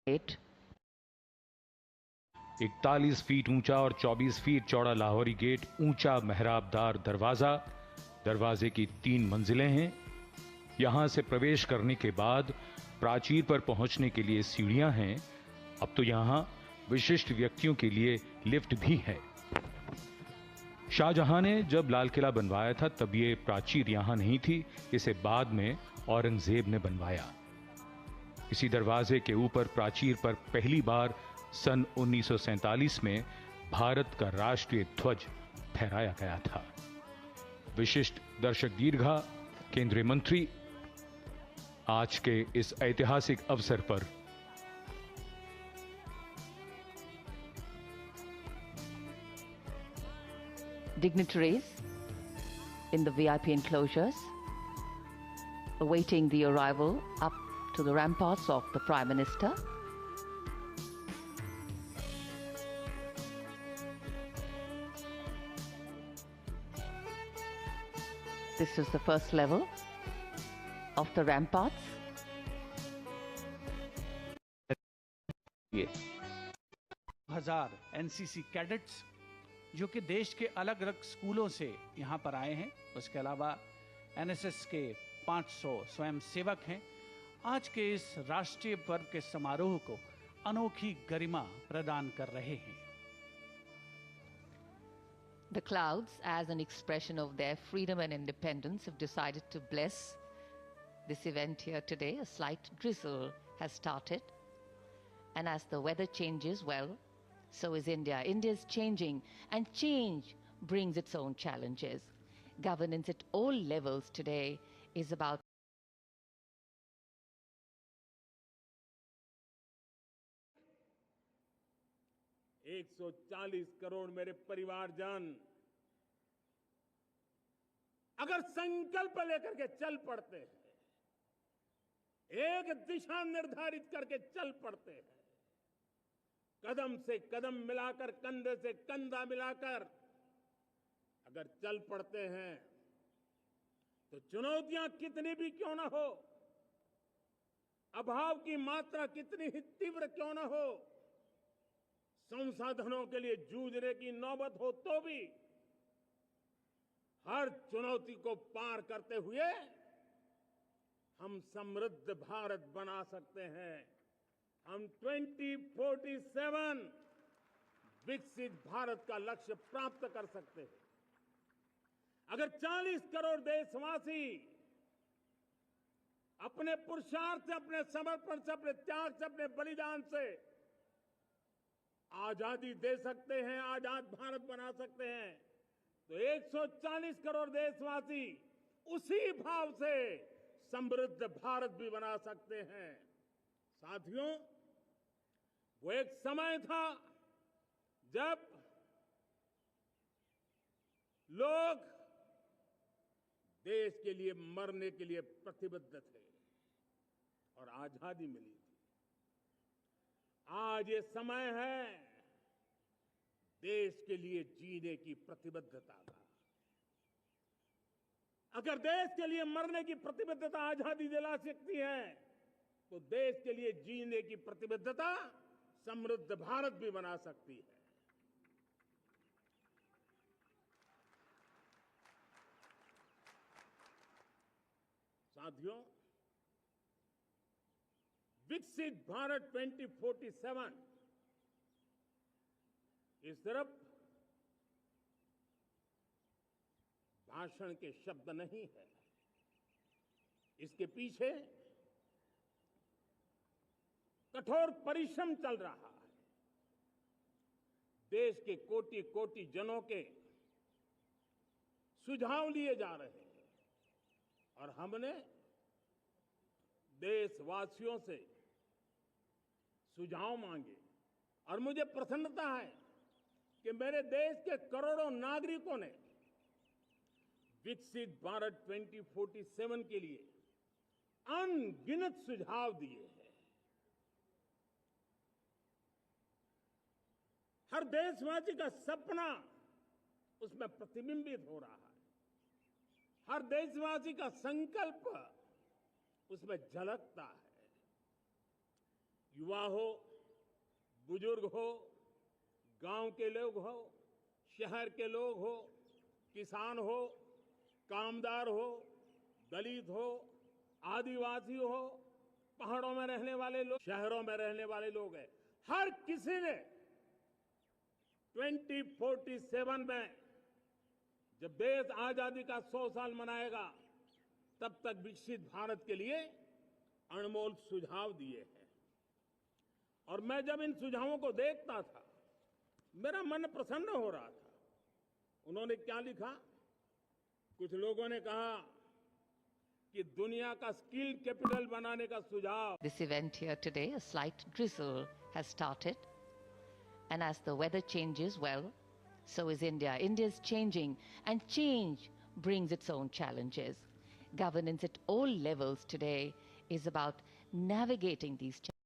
8. 41 feet ऊंचा और 24 feet चौड़ा लाहौरी गेट, ऊंचा मेहराबदार दरवाजा, दरवाजे की 3 मंजिलें हैं। यहां से प्रवेश करने के बाद प्राचीर पर पहुंचने के लिए सीढ़ियां हैं। अब तो यहां विशिष्ट व्यक्तियों के लिए लिफ्ट भी है। शाहजहां ने जब लाल किला बनवाया था तब ये प्राचीर यहां नहीं थी, इसे बाद में औरंगजेब ने बनवाया। इसी दरवाजे के ऊपर प्राचीर पर पहली बार सन 1947 में भारत का राष्ट्रीय ध्वज फहराया गया था। विशिष्ट दर्शक दीर्घा, केंद्रीय मंत्री, आज के इस ऐतिहासिक अवसर पर Dignitaries in the VIP enclosures awaiting the arrival up to the ramparts of the Prime Minister. This is the first level of the ramparts. हजार एनसीसी कैडेट्स जो कि देश के अलग अलग स्कूलों से यहाँ पर आए हैं, उसके अलावा एनएसएस के 500 स्वयंसेवक हैं, आज के इस राष्ट्रीय पर्व के समारोह को अनोखी गरिमा प्रदान कर रहे हैं। The clouds, as an expression of their freedom and independence, have decided to bless this event here today. A slight drizzle has started. And as the weather changes, well, so is India. India is changing, and change brings its own challenges. Governance at all levels today is about $140 crore मेरे परिवारजन अगर संकल्प लेकर के चल पड़ते हैं, एक दिशा निर्धारित करके चल पड़ते हैं, कदम से कदम मिलाकर, कंधे से कंधा मिलाकर अगर चल पड़ते हैं, तो चुनौतियां कितनी भी क्यों ना हो, अभाव की मात्रा कितनी ही तीव्र क्यों ना हो, संसाधनों के लिए जूझने की नौबत हो तो भी हर चुनौती को पार करते हुए हम समृद्ध भारत बना सकते हैं। हम 2047 विकसित भारत का लक्ष्य प्राप्त कर सकते हैं। अगर 40 करोड़ देशवासी अपने पुरुषार्थ से, अपने समर्पण से, अपने त्याग से, अपने बलिदान से आजादी दे सकते हैं, आजाद भारत बना सकते हैं, तो 140 करोड़ देशवासी उसी भाव से समृद्ध भारत भी बना सकते हैं। साथियों, वो एक समय था जब लोग देश के लिए मरने के लिए प्रतिबद्ध थे और आजादी मिली थी। आज ये समय है देश के लिए जीने की प्रतिबद्धता का। अगर देश के लिए मरने की प्रतिबद्धता आजादी दिला सकती है, तो देश के लिए जीने की प्रतिबद्धता समृद्ध भारत भी बना सकती है। साथियों, विकसित भारत 2047 इस तरफ भाषण के शब्द नहीं है, इसके पीछे कठोर परिश्रम चल रहा है। देश के कोटि कोटि जनों के सुझाव लिए जा रहे हैं और हमने देशवासियों से सुझाव मांगे और मुझे प्रसन्नता है कि मेरे देश के करोड़ों नागरिकों ने विकसित भारत 2047 के लिए अनगिनत सुझाव दिए हैं। हर देशवासी का सपना उसमें प्रतिबिंबित हो रहा है, हर देशवासी का संकल्प उसमें झलकता है। युवा हो, बुजुर्ग हो, गांव के लोग हो, शहर के लोग हो, किसान हो, कामदार हो, दलित हो, आदिवासी हो, पहाड़ों में रहने वाले लोग, शहरों में रहने वाले लोग हैं, हर किसी ने 2047 में जब देश आजादी का 100 साल मनाएगा, तब तक विकसित भारत के लिए अनमोल सुझाव दिए हैं। और मैं जब इन सुझावों को देखता था, मेरा मन प्रसन्न हो रहा था। उन्होंने क्या लिखा? कुछ लोगों ने कहा कि दुनिया का स्किल कैपिटल बनाने का सुझाव। This event here today, a slight drizzle has started. And as the weather changes, well, so is India. India is changing, and change brings its own challenges. Governance at all levels today is about navigating these challenges.